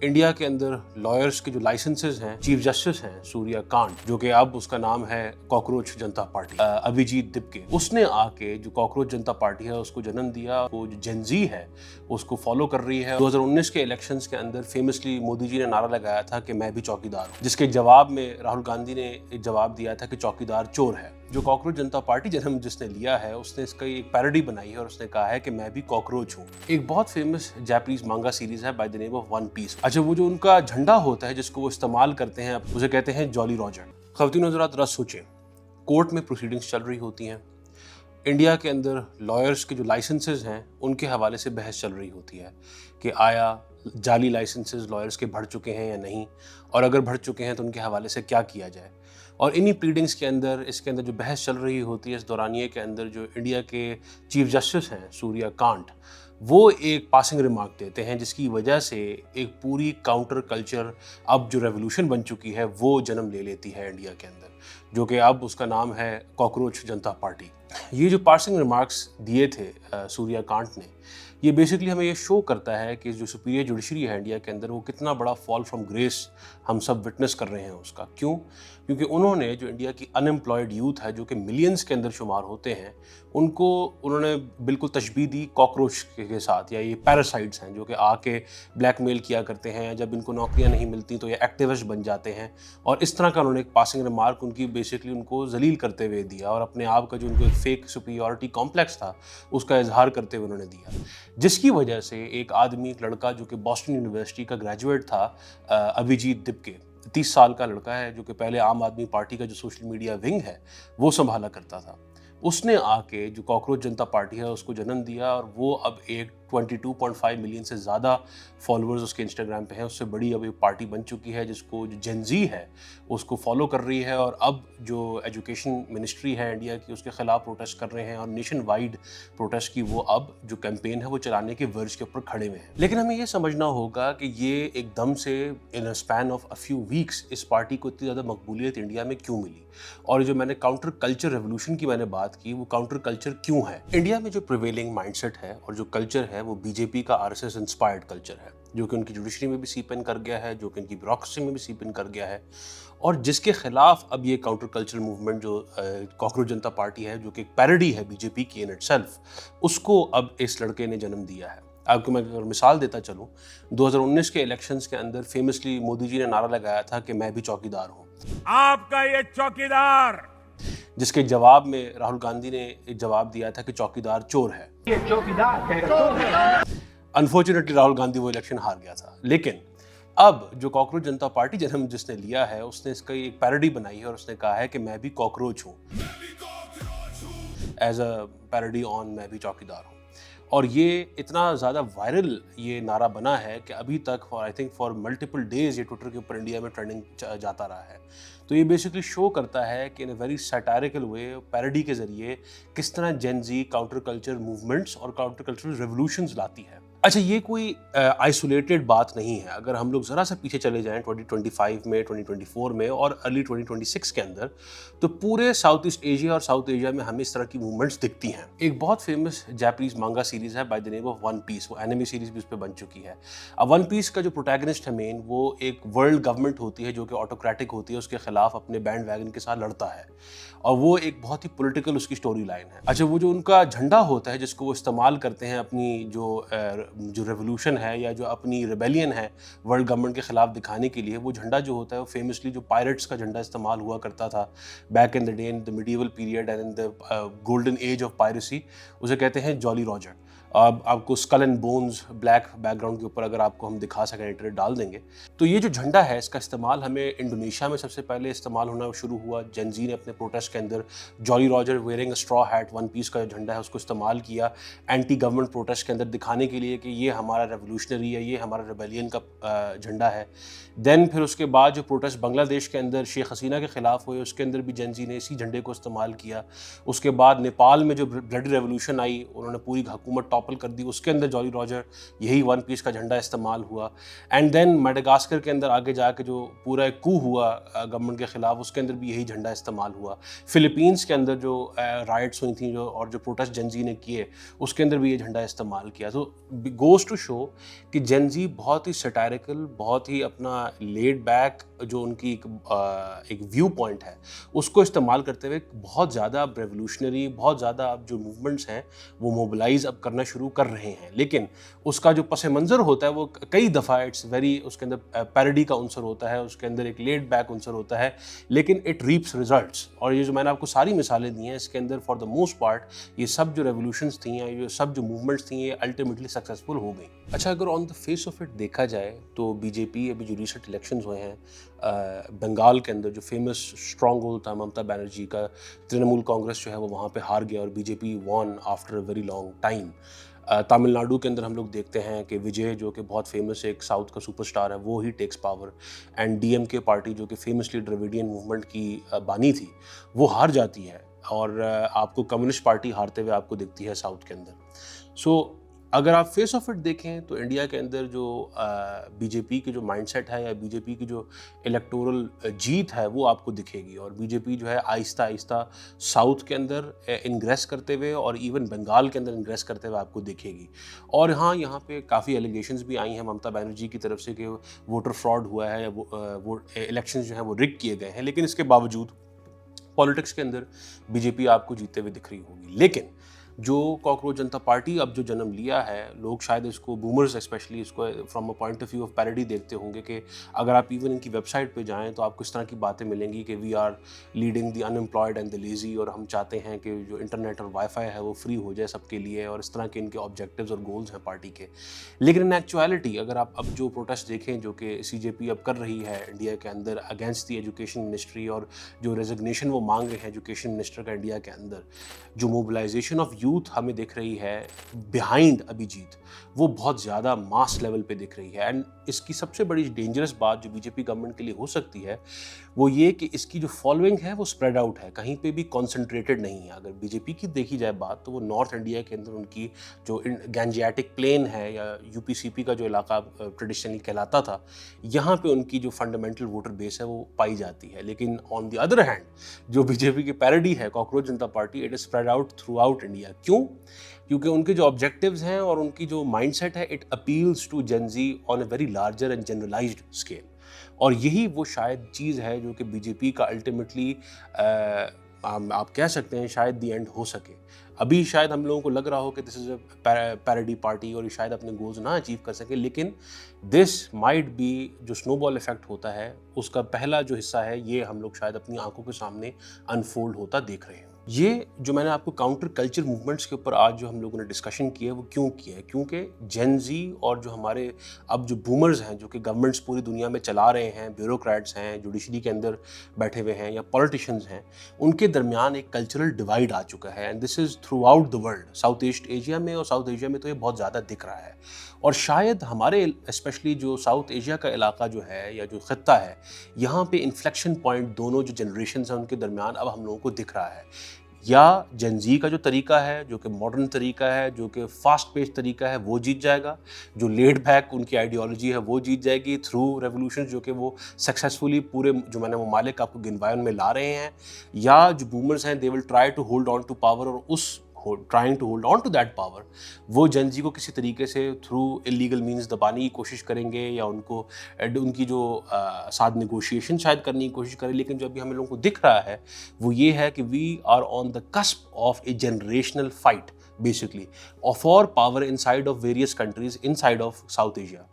India के अंदर lawyers के जो लाइसेंसेज हैं, चीफ जस्टिस हैं सूर्या कांत, जो कि अब उसका नाम है कॉकरोच जनता पार्टी, अभिजीत दिपके, उसने आके जो कॉकरोच जनता पार्टी है उसको जन्म दिया। वो जो जेनजी है उसको फॉलो कर रही है। 2019 के इलेक्शंस के अंदर फेमसली मोदी जी ने नारा लगाया था कि मैं भी चौकीदार हूँ, जिसके जवाब में राहुल गांधी ने एक जवाब दिया था कि चौकीदार चोर है। जो कॉकरोच जनता पार्टी जन्म जिसने लिया है उसने इसका एक पैरोडी बनाई है और उसने कहा है कि मैं भी कॉकरोच हूँ। एक बहुत फेमस जापानीज मांगा सीरीज है by the name of One Piece. अच्छा, वो जो उनका झंडा होता है जिसको वो इस्तेमाल करते हैं, उसे कहते हैं जॉली रॉजर। ख़वातीन हज़रात, जरा सोचें, कोर्ट में प्रोसीडिंग्स चल रही होती हैं, इंडिया के अंदर लॉयर्स के जो लाइसेंसेज हैं उनके हवाले से बहस चल रही होती है कि आया जाली लाइसेंसेज लॉयर्स के बढ़ चुके हैं या नहीं, और अगर बढ़ चुके हैं तो उनके हवाले से क्या किया जाए। और इन्हीं प्लीडिंग्स के अंदर इसके अंदर जो बहस चल रही होती है, इस दौरानिए के अंदर जो इंडिया के चीफ जस्टिस हैं सूर्या कांत, वो एक पासिंग रिमार्क देते हैं जिसकी वजह से एक पूरी काउंटर कल्चर अब जो रेवोल्यूशन बन चुकी है वो जन्म ले लेती है इंडिया के अंदर, जो कि अब उसका नाम है कॉकरोच जनता पार्टी। ये जो पासिंग रिमार्क्स दिए थे सूर्या कांत ने, ये बेसिकली हमें ये शो करता है कि जो सुपीरियर जुडिशरी है इंडिया के अंदर वो कितना बड़ा फॉल फ्रॉम ग्रेस हम सब विटनेस कर रहे हैं उसका। क्यों? क्योंकि उन्होंने जो इंडिया की अनएम्प्लॉयड यूथ है, जो कि मिलियंस के अंदर शुमार होते हैं, उनको उन्होंने बिल्कुल तशबीह दी कॉकरोच के साथ, या ये पैरासाइट्स हैं जो कि आके ब्लैकमेल किया करते हैं, या जब इनको नौकरियां नहीं मिलती तो ये एक्टिविस्ट बन जाते हैं। और इस तरह का उन्होंने एक पासिंग रिमार्क उनकी बेसिकली उनको जलील करते हुए दिया, और अपने आप का जो उनको एक फेक सुपीरियॉरिटी कॉम्प्लेक्स था उसका इजहार करते हुए उन्होंने दिया, जिसकी वजह से एक आदमी, एक लड़का जो कि बॉस्टन यूनिवर्सिटी का ग्रेजुएट था, अभिजीत दिपके, 30 साल का लड़का है जो कि पहले आम आदमी पार्टी का जो सोशल मीडिया विंग है वो संभाला करता था, उसने आके जो कॉकरोच जनता पार्टी है उसको जन्म दिया। और वो अब एक 22.5 मिलियन से ज़्यादा फॉलोअर्स उसके इंस्टाग्राम पे हैं, उससे बड़ी अब एक पार्टी बन चुकी है जिसको जो जेनजी है उसको फॉलो कर रही है। और अब जो एजुकेशन मिनिस्ट्री है इंडिया की उसके ख़िलाफ़ प्रोटेस्ट कर रहे हैं, और नेशन वाइड प्रोटेस्ट की वो अब जो कैंपेन है वो चलाने के वर्ज के ऊपर खड़े हुए हैं। लेकिन हमें ये समझना होगा कि ये एकदम से in a span of a few weeks इस पार्टी को इतनी ज़्यादा मकबूलियत इंडिया में क्यों मिली, और जो मैंने काउंटर कल्चर रेवोल्यूशन की मैंने बात की, वो काउंटर कल्चर क्यों है। इंडिया में जो प्रिवेलिंग माइंडसेट है और जो कल्चर है वो बीजेपी का आरएसएस इंस्पायर्ड कल्चर है, जो कि उनकी जुडिशरी में भी सीप इन कर गया है, जो कि उनकी ब्यूरोक्रेसी में भी सीप इन कर गया है, और जिसके खिलाफ अब ये काउंटर कल्चर मूवमेंट जो कॉकरोच जनता पार्टी है, जो कि एक पैरोडी है बीजेपी की इन इटसेल्फ, उसको अब इस लड़के ने जन्म दिया है। आपको मैं अगर मिसाल देता चलूं, 2019 के इलेक्शंस के अंदर फेमसली मोदी जी ने नारा लगाया था कि मैं भी चौकीदार हूं, आपका ये चौकीदार, जिसके जवाब में राहुल गांधी ने एक जवाब दिया था कि चौकीदार चोर है। ये चौकीदार है। अनफॉर्चुनेटली राहुल गांधी वो इलेक्शन हार गया था। लेकिन अब जो कॉकरोच जनता पार्टी जन्म जिसने लिया है उसने इसका एक पैरोडी बनाई है और उसने कहा है कि मैं भी कॉकरोच हूँ, एज अ पैरोडी ऑन मैं भी चौकीदार हूँ। और ये इतना ज़्यादा वायरल ये नारा बना है कि अभी तक I think for multiple days ये ट्विटर के ऊपर इंडिया में ट्रेंडिंग जाता रहा है। तो ये बेसिकली शो करता है कि इन अ वेरी सैटारिकल वे, पैरोडी के ज़रिए किस तरह जेन जी काउंटर कल्चर मूवमेंट्स और काउंटर कल्चरल रेवोल्यूशंस लाती है। अच्छा, ये कोई आइसोलेटेड बात नहीं है। अगर हम लोग ज़रा सा पीछे चले जाएं 2025 में, 2024 में और अर्ली 2026 के अंदर, तो पूरे साउथ ईस्ट एशिया और साउथ एशिया में हमें इस तरह की मूवमेंट्स दिखती हैं। एक बहुत फेमस जापानीज मांगा सीरीज है by the name of One Piece, वो एनिमे सीरीज भी उस पर बन चुकी है। अब वन पीस का जो प्रोटैगनिस्ट है मेन, वो एक वर्ल्ड गवर्नमेंट होती है जो कि ऑटोक्रेटिक होती है, उसके खिलाफ अपने बैंड वैगन के साथ लड़ता है, और वो एक बहुत ही पॉलिटिकल उसकी स्टोरी लाइन है। अच्छा, वो जो उनका झंडा होता है जिसको वो इस्तेमाल करते हैं अपनी जो रेवोल्यूशन है या जो अपनी रिबेलियन है वर्ल्ड गवर्नमेंट के खिलाफ दिखाने के लिए, वो झंडा जो होता है वो फेमसली जो पायरेट्स का झंडा इस्तेमाल हुआ करता था back in the day, in the medieval period and in the golden age of piracy, उसे कहते हैं जॉली रॉजर। अब आपको skull and bones black background के ऊपर अगर आपको हम दिखा सकें, इंटरनेट डाल देंगे, तो ये जो झंडा है इसका इस्तेमाल हमें इंडोनेशिया में सबसे पहले इस्तेमाल होना शुरू हुआ। जेनजी ने अपने प्रोटेस्ट के अंदर Jolly Roger wearing a straw hat, One Piece का जो झंडा है उसको इस्तेमाल किया एंटी गवर्नमेंट प्रोटेस्ट के अंदर दिखाने के लिए कि ये हमारा रेवोल्यूशनरी है, ये हमारा रिबेलियन का झंडा है। देन फिर उसके बाद जो प्रोटेस्ट बांग्लादेश के अंदर शेख हसीना के खिलाफ हुए, उसके अंदर भी जेनजी ने इसी झंडे को इस्तेमाल किया। उसके बाद नेपाल में जो ब्लडी रेवोल्यूशन आई, उन्होंने पूरी हुकूमत टॉपल कर दी, उसके अंदर जॉली रॉजर यही वन पीस का झंडा इस्तेमाल हुआ। एंड देन मेडागास्कर के अंदर आगे जाके जो पूरा एक कू हुआ गवर्नमेंट के ख़िलाफ़, उसके अंदर भी यही झंडा इस्तेमाल हुआ। फ़िलीपींस के अंदर जो राइट्स हुई थी और जो प्रोटेस्ट जेनजी ने किए, उसके अंदर भी ये झंडा इस्तेमाल किया। तो गोज़ टू शो कि जेनजी बहुत ही सटायरिकल, बहुत ही अपना लेड बैक जो उनकी एक व्यू पॉइंट है उसको इस्तेमाल करते हुए बहुत ज़्यादा अब रेवोल्यूशनरी, बहुत ज़्यादा अब जो मूवमेंट्स हैं वो मोबिलाइज अब करना शुरू कर रहे हैं। लेकिन उसका जो पस मंज़र होता है वो कई दफ़ा इट्स वेरी, उसके अंदर पैरोडी का अंसर होता है, उसके अंदर एक लेड बैक अंसर होता है, लेकिन इट रीप्स रिजल्ट्स। और ये जो मैंने आपको सारी मिसालें दी हैं, इसके अंदर फॉर द मोस्ट पार्ट ये सब जो रेवोल्यूशंस थी या ये सब जो मूवमेंट्स थी, ये अल्टीमेटली सक्सेसफुल हो गई। अच्छा, अगर on the face of it देखा जाए तो बीजेपी अभी जो रिसेंट इलेक्शंस हुए हैं बंगाल के अंदर, जो फेमस स्ट्रॉन्ग होल्ड था ममता बनर्जी का, तृणमूल कांग्रेस जो है वो वहाँ पे हार गया और BJP won after a very long time. Tamil Nadu के अंदर हम लोग देखते हैं कि विजय जो कि बहुत फेमस एक साउथ का सुपरस्टार है, वो ही takes power, and DMK party जो कि फेमसली द्रविडियन मूवमेंट की बानी थी, वो हार जाती है और आपको कम्युनिस्ट पार्टी हारते हुए आपको दिखती है साउथ के अंदर। सो अगर आप फेस ऑफ इट देखें तो इंडिया के अंदर जो बीजेपी की जो माइंडसेट है या बीजेपी की जो इलेक्टोरल जीत है वो आपको दिखेगी, और बीजेपी जो है आहिस्ता आहिस्ता साउथ के अंदर इंग्रेस करते हुए और इवन बंगाल के अंदर इंग्रेस करते हुए आपको दिखेगी। और हाँ, यहाँ पे काफ़ी एलिगेशंस भी आई हैं ममता बनर्जी की तरफ से कि वोटर फ्रॉड हुआ है या वो इलेक्शंस जो हैं वो रिग किए गए हैं, लेकिन इसके बावजूद पॉलिटिक्स के अंदर बीजेपी आपको जीतते हुए दिख रही होगी। लेकिन जो कॉकरोच जनता पार्टी अब जो जन्म लिया है, लोग शायद इसको, बूमर्स स्पेशली, इसको from a point of view of parody देखते होंगे कि अगर आप इवन इनकी वेबसाइट पे जाएं तो आपको इस तरह की बातें मिलेंगी कि we are leading the unemployed and the lazy, और हम चाहते हैं कि जो इंटरनेट और वाईफाई है वो फ्री हो जाए सबके लिए, और इस तरह के इनके ऑब्जेक्टिव्स और गोल्स हैं पार्टी के। लेकिन इन एक्चुअलिटी अगर आप अब जो प्रोटेस्ट देखें जो कि सीजेपी अब कर रही है इंडिया के अंदर अगेंस्ट द एजुकेशन मिनिस्ट्री, और जो रेजिग्नेशन वो मांग रहे हैं एजुकेशन मिनिस्टर का इंडिया के अंदर, जो मोबिलाइजेशन ऑफ यूथ हमें दिख रही है बिहाइंड अभिजीत, वो बहुत ज़्यादा मास लेवल पे दिख रही है। एंड इसकी सबसे बड़ी डेंजरस बात जो बीजेपी गवर्नमेंट के लिए हो सकती है वो ये कि इसकी जो फॉलोइंग है वो स्प्रेड आउट है, कहीं पे भी कॉन्सेंट्रेटेड नहीं है। अगर बीजेपी की देखी जाए बात तो वो नॉर्थ इंडिया के अंदर उनकी जो गैंजियाटिक प्लेन है या यूपीसीपी का जो इलाका ट्रेडिशनली कहलाता था, यहाँ पे उनकी जो फंडामेंटल वोटर बेस है वो पाई जाती है। लेकिन ऑन द अदर हैंड जो बीजेपी की पैरोडी है cockroach Janata party, it is spread out through out India. क्यों? क्योंकि उनके जो ऑब्जेक्टिव्स हैं और उनकी जो माइंडसेट है, it appeals to Gen Z on a very larger and generalised scale. और यही वो शायद चीज़ है जो कि बीजेपी का अल्टीमेटली आप कह सकते हैं शायद दी एंड हो सके। अभी शायद हम लोगों को लग रहा हो कि this is a parody party और ये शायद अपने गोल्स ना अचीव कर सके, लेकिन दिस माइट बी जो स्नोबॉल इफेक्ट होता है उसका पहला जो हिस्सा है, ये हम लोग शायद अपनी आंखों के सामने अनफोल्ड होता देख रहे हैं। ये जो मैंने आपको काउंटर कल्चर मूवमेंट्स के ऊपर आज जो हम लोगों ने डिस्कशन किया है वो क्यों किया है? क्योंकि जेन ज़ी और जो हमारे अब जो बूमर्स हैं जो कि गवर्नमेंट्स पूरी दुनिया में चला रहे हैं, ब्यूरोक्रेट्स हैं, जुडिशरी के अंदर बैठे हुए हैं या पॉलिटिशियंस हैं, उनके दरमियान एक कल्चरल डिवाइड आ चुका है। And this is through out the world, south east Asia में और साउथ एशिया में तो ये बहुत ज़्यादा दिख रहा है। और शायद हमारे स्पेशली जो साउथ एशिया का इलाका जो है या जो खत्ता है, यहाँ पे इन्फ्लेक्शन पॉइंट दोनों जो जनरेशन हैं उनके दरमियान अब हम लोगों को दिख रहा है। या जेन ज़ी का जो तरीका है, जो कि मॉडर्न तरीका है, जो कि फास्ट पेस तरीका है, वो जीत जाएगा। जो लेड बैक उनकी आइडियोलॉजी है वो जीत जाएगी थ्रू रेवोल्यूशन, जो कि वो सक्सेसफुली पूरे जो मैंने ममालिक आपको गिनवाए उनमें ला रहे हैं। या जो बूमर्स हैं they will try to hold on to power, और उस trying to hold on to that power वो जेन ज़ी को किसी तरीके से थ्रू इलीगल मीन्स दबाने की कोशिश करेंगे या उनको उनकी जो साथ नेगोशिएशन शायद करने की कोशिश करें। लेकिन जो अभी हमें लोगों को दिख रहा है वो ये है कि we are on the cusp of a generational fight basically for power inside of various countries inside of South Asia.